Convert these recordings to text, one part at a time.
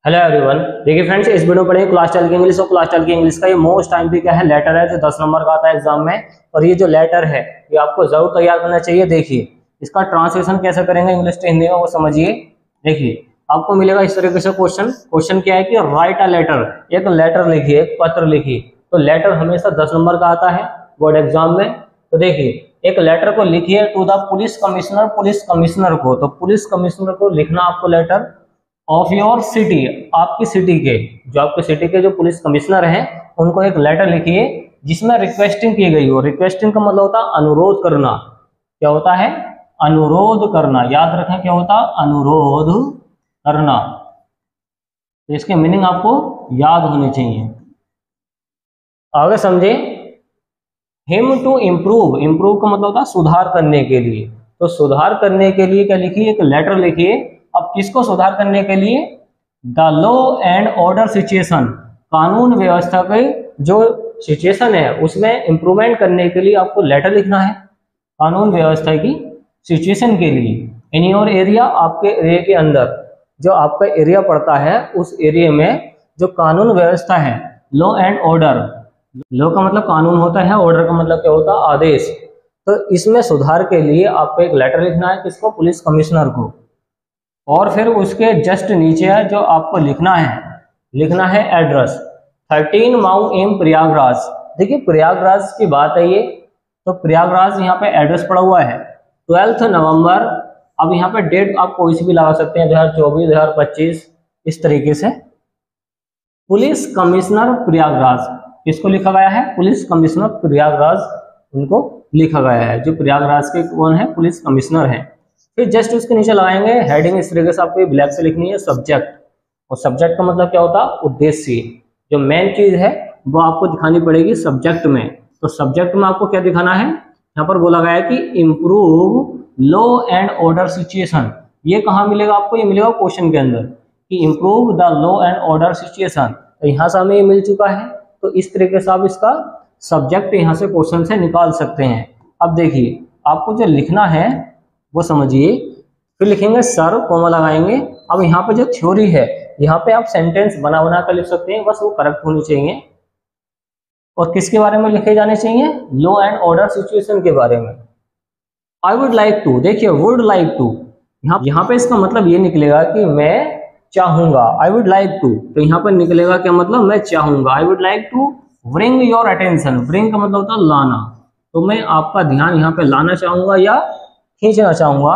Hello everyone. देखिए friends, इस video पढ़ेंगे क्लास 12 की इंग्लिश। और क्लास 12 की इंग्लिश का ये मोस्ट टाइम पे क्या है, लेटर है जो 10 नंबर का आता है एग्जाम में। और ये जो लेटर है ये आपको जरूर तैयार करना चाहिए। देखिए इसका ट्रांसलेशन कैसे करेंगे इंग्लिश से हिंदी में वो समझिए। देखिए आपको मिलेगा इस तरीके से क्वेश्चन क्या है कि राइट अ लेटर, एक लेटर लिखिए, एक पत्र लिखिए। तो लेटर हमेशा 10 नंबर का आता है बोर्ड एग्जाम में। तो देखिए एक लेटर को लिखिए टू द पुलिस कमिश्नर को। तो पुलिस कमिश्नर को लिखना आपको लेटर ऑफ योर सिटी, आपकी सिटी के, जो आपके सिटी के जो पुलिस कमिश्नर हैं उनको एक लेटर लिखिए जिसमें रिक्वेस्टिंग की गई हो। रिक्वेस्टिंग का मतलब होता है अनुरोध करना। क्या होता है? अनुरोध करना। याद रखें क्या होता है? अनुरोध करना। तो इसके मीनिंग आपको याद होने चाहिए। आगे समझे। हिम टू इम्प्रूव, इम्प्रूव का मतलब होता है सुधार करने के लिए। तो सुधार करने के लिए क्या लिखिए? एक लेटर लिखिए। अब किसको सुधार करने के लिए? The law and order situation, कानून व्यवस्था के जो सिचुएशन है उसमें इंप्रूवमेंट करने के लिए आपको लेटर लिखना है। कानून व्यवस्था की सिचुएशन के लिए इन योर एरिया, आपके एरिया के अंदर जो आपका एरिया पड़ता है उस एरिया में जो कानून व्यवस्था है, लॉ एंड ऑर्डर। लॉ का मतलब कानून होता है, ऑर्डर का मतलब क्या होता है? आदेश। तो इसमें सुधार के लिए आपको एक लेटर लिखना है। किसको? पुलिस कमिश्नर को। और फिर उसके जस्ट नीचे है जो आपको लिखना है एड्रेस 13 माउ एम प्रयागराज। देखिए प्रयागराज की बात है ये। तो प्रयागराज यहाँ पे एड्रेस पड़ा हुआ है 12 नवंबर। अब यहाँ पे डेट आप कोई सी भी लगा सकते हैं, 2024, 2025, इस तरीके से। पुलिस कमिश्नर प्रयागराज, किसको लिखा गया है? पुलिस कमिश्नर प्रयागराज, उनको लिखा गया है। जो प्रयागराज के कौन है? पुलिस कमिश्नर है। फिर जस्ट उसके नीचे लगाएंगे हेडिंग, इस तरीके से आपको ब्लैक से लिखनी है, सब्जेक्ट। और सब्जेक्ट का मतलब क्या होता है? उद्देश्य। जो मेन चीज है वो आपको दिखानी पड़ेगी सब्जेक्ट में। तो सब्जेक्ट में आपको क्या दिखाना है? यहाँ पर बोला गया है कि improve law and order situation. ये कहाँ मिलेगा आपको? ये मिलेगा क्वेश्चन के अंदर कि improve the law and order situation. तो यहाँ से हमें ये मिल चुका है। तो इस तरीके से आप इसका सब्जेक्ट यहाँ से क्वेश्चन से निकाल सकते हैं। अब देखिए आपको जो लिखना है वो समझिए। फिर लिखेंगे सर, कोमा लगाएंगे। अब यहाँ पे जो थ्योरी है यहाँ पे आप सेंटेंस बना बना कर लिख सकते हैं, बस वो करेक्ट होनी चाहिए। और किसके बारे में लिखे जाने चाहिए? लॉ एंड ऑर्डर सिचुएशन के बारे में। आई वुड लाइक टू, देखिए वुड लाइक टू, यहाँ पे इसका मतलब ये निकलेगा कि मैं चाहूंगा। आई वुड लाइक टू, तो यहाँ पर निकलेगा क्या मतलब? मैं चाहूंगा। I would like to bring your attention, bring का मतलब होता है लाना। तो मैं आपका ध्यान यहाँ पे लाना चाहूंगा या खींचना चाहूंगा।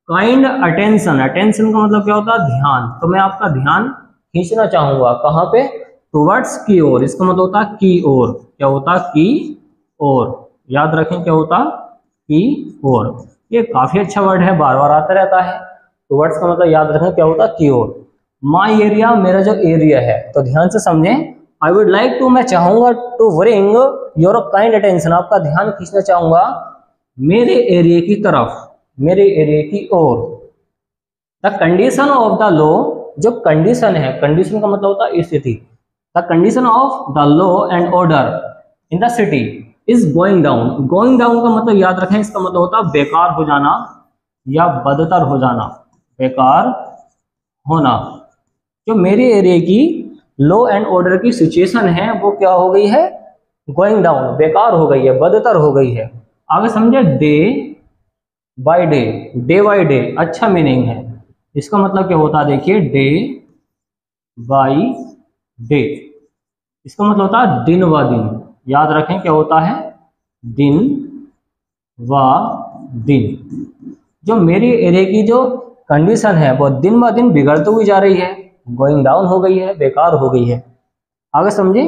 काइंड अटेंशन, अटेंशन का मतलब क्या होता है? ध्यान। तो मैं आपका ध्यान खींचना चाहूंगा। कहाँ पे? टुवर्ड्स, की ओर। इसका मतलब होता है की ओर। क्या होता है? की ओर। याद रखें क्या होता? की ओर। ये काफी अच्छा वर्ड है, बार बार आता रहता है। टुवर्ड्स का मतलब याद रखें क्या होता है? की ओर। माई एरिया, मेरा जो एरिया है। तो ध्यान से समझें। आई वुड लाइक टू, मैं चाहूंगा, to bring your kind attention, आपका ध्यान खींचना चाहूंगा मेरे एरिया की तरफ, मेरे एरिया की ओर। The condition of the law, जो कंडीशन है, कंडीशन का मतलब होता है स्थिति। The condition of the law and order in the city is going down. Going down का मतलब याद रखें, इसका मतलब होता है बेकार हो जाना या बदतर हो जाना, बेकार होना। जो मेरे एरिया की लॉ एंड ऑर्डर की सिचुएशन है वो क्या हो गई है? गोइंग डाउन, बेकार हो गई है, बदतर हो गई है। आगे समझे। Day by day, day by day अच्छा मीनिंग है। इसका मतलब क्या होता है? देखिए डे बाय डे, इसका मतलब होता है दिन व दिन। याद रखें क्या होता है? दिन व दिन। जो मेरी एरिया की जो कंडीशन है वो दिन ब दिन बिगड़ती हुई जा रही है, गोइंग डाउन हो गई है, बेकार हो गई है। आगे समझे।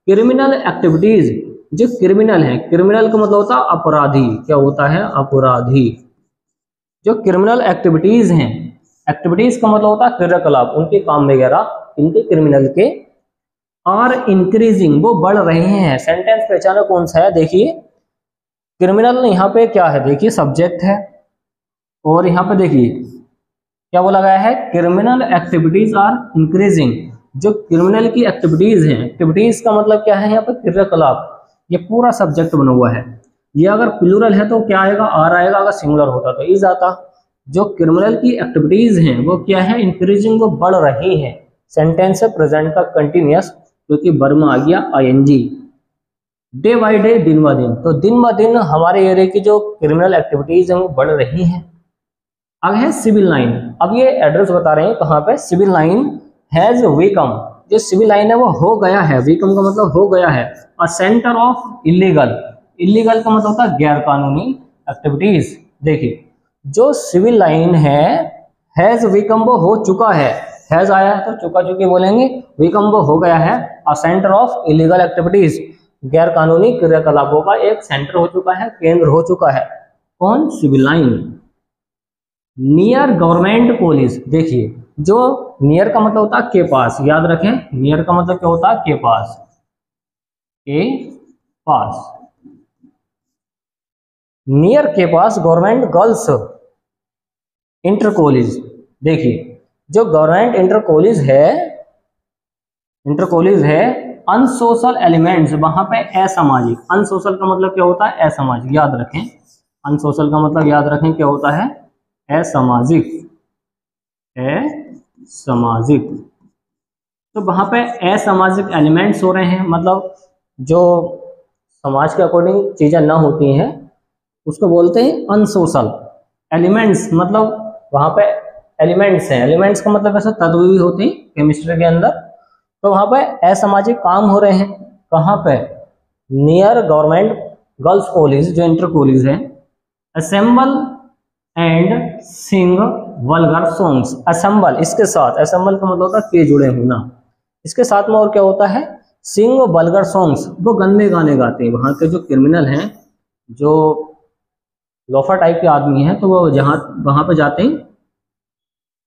क्रिमिनल एक्टिविटीज, जो क्रिमिनल है, क्रिमिनल का मतलब होता है अपराधी। क्या होता है? अपराधी। जो क्रिमिनल एक्टिविटीज हैं, एक्टिविटीज का मतलब होता है क्रियाकलाप, उनके काम वगैरह, इनके क्रिमिनल के आर इंक्रीजिंग, वो बढ़ रहे हैं। सेंटेंस पहचानो कौन सा है? देखिए क्रिमिनल यहाँ पे क्या है? देखिए सब्जेक्ट है। और यहाँ पे देखिए क्या बोला गया है? Criminal activities are increasing. जो क्रिमिनल की एक्टिविटीज हैं, एक्टिविटीज का मतलब क्या है? यहाँ पर क्रियाकलाप। ये पूरा सब्जेक्ट बना हुआ है। ये अगर प्लूरल है तो क्या आएगा? आर आएगा। अगर सिंगुलर होता तो इज आता। जो क्रिमिनल की एक्टिविटीज हैं वो क्या है? इंक्रीजिंग, वो बढ़ रही हैं। सेंटेंस है प्रेजेंट का कंटिन्यूअस, क्योंकि वर्ब में आ गया आईएनजी। डे बाय डे, दिन ब दिन, तो दिन ब दिन हमारे एरिया की जो क्रिमिनल एक्टिविटीज हैं वो बढ़ रही हैं। अब है सिविल लाइन। अब ये एड्रेस बता रहे हैं कहाँ पे, सिविल लाइन हैज वीकम, जो सिविल लाइन है वो हो गया है, वीकम का मतलब हो गया है, और सेंटर ऑफ इलीगल, इलीगल का मतलब होता है गैर कानूनी एक्टिविटीज। देखिए जो सिविल लाइन है हैज वीकम वो हो चुका है, हैज आया है तो चुका चुकी बोलेंगे, वीकम वो हो गया है, और सेंटर ऑफ इलीगल एक्टिविटीज, गैर कानूनी क्रियाकलापों का एक सेंटर हो चुका है, केंद्र हो चुका है। कौन, civil line. Near government police, देखिए जो नियर का मतलब होता है के पास, याद रखें नियर का मतलब क्या होता है, के पास, के पास, नियर के पास गवर्नमेंट गर्ल्स इंटर कॉलेज। देखिए जो गवर्नमेंट इंटर कॉलेज है अनसोशल एलिमेंट्स, वहां पे असामाजिक, अनसोशल का मतलब क्या होता है, असामाजिक, याद रखें अनसोशल का मतलब याद रखें क्या होता है, असामाजिक, असामाजिक। तो वहां पे असामाजिक एलिमेंट्स हो रहे हैं, मतलब जो समाज के अकॉर्डिंग चीजें ना होती हैं उसको बोलते हैं अनसोशल एलिमेंट्स, मतलब वहां पे एलिमेंट्स हैं, एलिमेंट्स का मतलब ऐसा तत्व भी होते हैं केमिस्ट्री के अंदर, तो वहां पे असामाजिक काम हो रहे हैं। कहाँ पे, नियर गवर्नमेंट गर्ल्स कॉलेज जो इंटर कॉलेज है, assemble and Singh vulgar songs, assemble इसके साथ, असेंबल का मतलब होता है के जुड़े होना, इसके साथ में और क्या होता है, सिंग वल्गर सॉन्ग्स, वो गंदे गाने गाते हैं। वहां के जो क्रिमिनल हैं, जो लोफर टाइप के आदमी हैं, तो वो जहाँ वहां पे जाते हैं,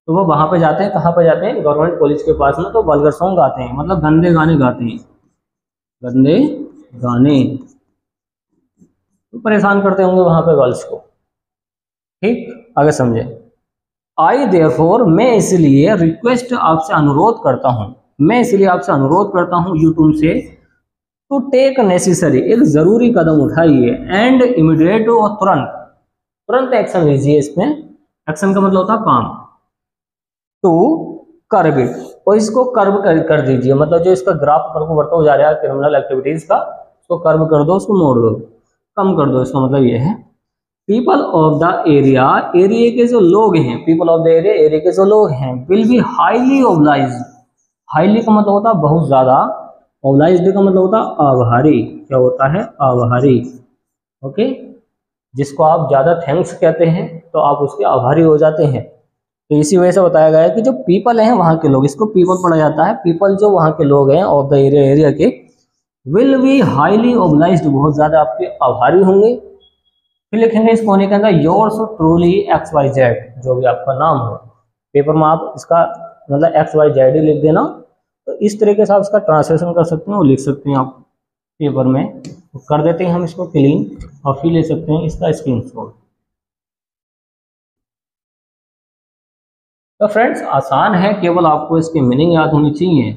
तो वो वहां पे जाते हैं, कहाँ पे जाते हैं, गवर्नमेंट कॉलेज के पास में, तो वल्गर सॉन्ग गाते हैं, मतलब गंदे गाने गाते हैं, गंदे गाने, तो परेशान करते होंगे वहां पे गर्ल्स को। ठीक, आगे समझे। आई देयरफॉर, मैं इसलिए रिक्वेस्ट आपसे अनुरोध करता हूं, मैं इसलिए आपसे अनुरोध करता हूं यू तुमसे, टू टेक नेसेसरी, एक जरूरी कदम उठाइए, एंड इमीडिएट और तुरंत, तुरंत एक्शन लीजिए इसमें, एक्शन का मतलब होता है काम, टू कर्ब इट, और इसको कर्ब कर दीजिए, मतलब जो इसका ग्राफ पर को बढ़ता हो जा रहा है क्रिमिनल एक्टिविटीज का, उसको कर्ब कर दो, उसको मोड़ दो, कम कर दो, इसका मतलब ये है। People of the area, area के जो लोग हैं, people of the area, area के जो लोग हैं, will be highly oblige, highly का मतलब होता है बहुत ज्यादा, ऑब्लाइज्ड का मतलब होता है आभारी, क्या होता है, आभारी, ओके, जिसको आप ज्यादा थैंक्स कहते हैं तो आप उसके आभारी हो जाते हैं। तो इसी वजह से बताया गया है कि जो पीपल हैं वहां के लोग, इसको पीपल पढ़ा जाता है, पीपल जो वहां के लोग हैं ऑफ द एरिया, एरिया के, विल बी हाईली ऑब्लाइज्ड, बहुत ज्यादा आपके आभारी होंगे। फिर लिखेंगे इस कोने के अंदर योर्स ट्रूली XYZ, जो भी आपका नाम हो, पेपर में आप इसका मतलब XYZ ही लिख देना, तो इस तरीके से आप इसका ट्रांसलेशन कर सकते हैं और लिख सकते हैं आप पेपर में, तो कर देते हैं हम इसको क्लीन, और फिर ले सकते हैं इसका स्क्रीनशॉट। तो फ्रेंड्स आसान है, केवल आपको इसकी मीनिंग याद होनी चाहिए,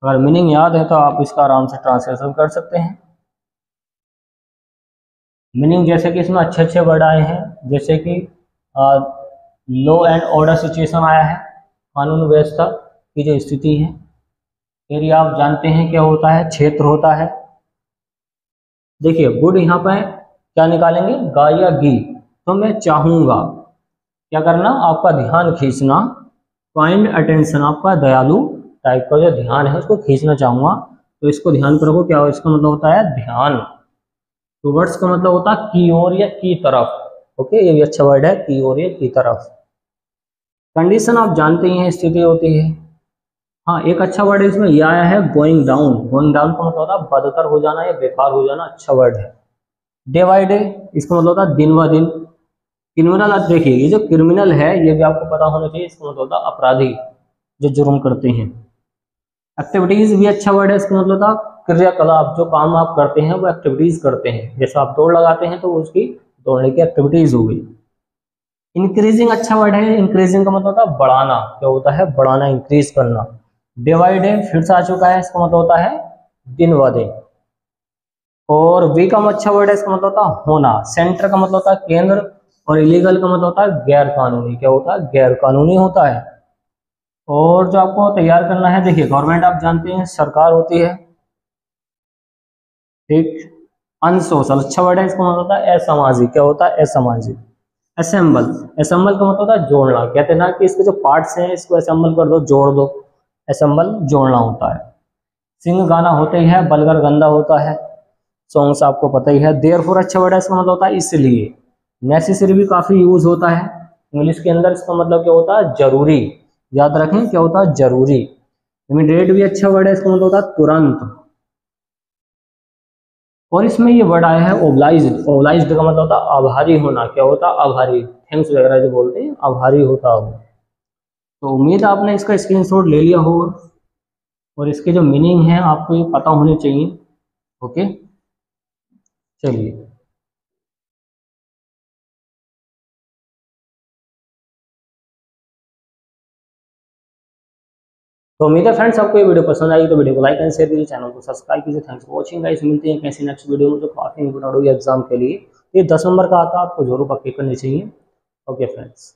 अगर मीनिंग याद है तो आप इसका आराम से ट्रांसलेशन कर सकते हैं। मीनिंग जैसे कि इसमें अच्छे अच्छे वर्ड आए हैं, जैसे कि लॉ एंड ऑर्डर सिचुएशन आया है, कानून व्यवस्था की जो स्थिति है। एरिया आप जानते हैं क्या होता है, क्षेत्र होता है। देखिए गुड यहाँ पे क्या निकालेंगे, गा या गी, तो मैं चाहूंगा, क्या करना, आपका ध्यान खींचना, काइंड अटेंशन, आपका दयालु टाइप का जो ध्यान है उसको खींचना चाहूंगा, तो इसको ध्यान पर रखो, क्या हो, इसका मतलब होता है ध्यान। टुवर्ड्स का मतलब होता है की ओर या की तरफ, ओके, ये भी अच्छा वर्ड है, की ओर या की तरफ। कंडीशन आप जानते ही हैं, स्थिति होती है। हाँ एक अच्छा वर्ड है इसमें यह आया है, गोइंग डाउन, गोइंग डाउन का मतलब होता है बदतर हो जाना या बेकार हो जाना, अच्छा वर्ड है। डे बाय डे, इसका मतलब होता है दिन ब दिन। क्रिमिनल, देखिए ये जो क्रिमिनल है ये भी आपको पता होना चाहिए, इसका मतलब होता है अपराधी जो जुर्म करते हैं। एक्टिविटीज भी अच्छा वर्ड है, इसका मतलब होता है क्रियाकलाप, जो काम आप करते हैं वो एक्टिविटीज करते हैं, जैसे आप दौड़ लगाते हैं तो उसकी दौड़ने की एक्टिविटीज हो गई। इंक्रीजिंग अच्छा वर्ड है, इंक्रीजिंग का मतलब होता है बढ़ाना, क्या होता है, बढ़ाना, इंक्रीज करना। डिवाइड है, फिर से आ चुका है, इसका मतलब होता है दिन व दिन। और वीकम अच्छा वर्ड है, इसका मतलब होता है होना। सेंटर का मतलब होता है केंद्र, और इलीगल का मतलब होता है गैर कानूनी, क्या होता है, गैर कानूनी होता है। और जो आपको तैयार करना है, देखिए गवर्नमेंट आप जानते हैं सरकार होती है, ठीक। अनसोशल, अच्छा वर्ड है, इसका मतलब होता है असामाजिक। क्या होता है? असामाजिक। असेंबल, असेंबल का मतलब होता है जोड़ना। कहते हैं ना कि इसके जो पार्ट्स हैं इसको असेंबल कर दो, जोड़ दो। असेंबल जोड़ना होता है। सिंग गाना होता ही है, बलगर गंदा होता है। सॉन्ग्स आपको पता ही है। देयरफॉर अच्छा वर्ड है, इसका मतलब होता है इसलिए। नेसेसरी भी काफी यूज होता है इंग्लिश के अंदर, इसका मतलब क्या होता है? जरूरी। याद रखें, क्या होता है? जरूरी। इमीडिएट भी अच्छा वर्ड है, इसका मतलब होता है तुरंत। और इसमें ये वर्ड आया है ओब्लाइज्ड। ओब्लाइज्ड का मतलब होता है आभारी होना। क्या होता है? आभारी। थैंक्स वगैरह जो बोलते हैं, आभारी होता हो। तो उम्मीद है आपने इसका स्क्रीनशॉट ले लिया होगा और इसके जो मीनिंग है आपको ये पता होने चाहिए। ओके, चलिए। तो उम्मीद है फ्रेंड्स आपको ये वीडियो पसंद आई, तो वीडियो को लाइक एंड शेयर कीजिए, चैनल को सब्सक्राइब कीजिए। Thanks for watching guys. मिलते हैं कैसे नेक्स्ट वीडियो में जो काफी इंपोर्टेंट होगी एग्जाम के लिए। ये 10 नंबर का आता है, आपको जरूर पक्के करनी चाहिए। Okay friends.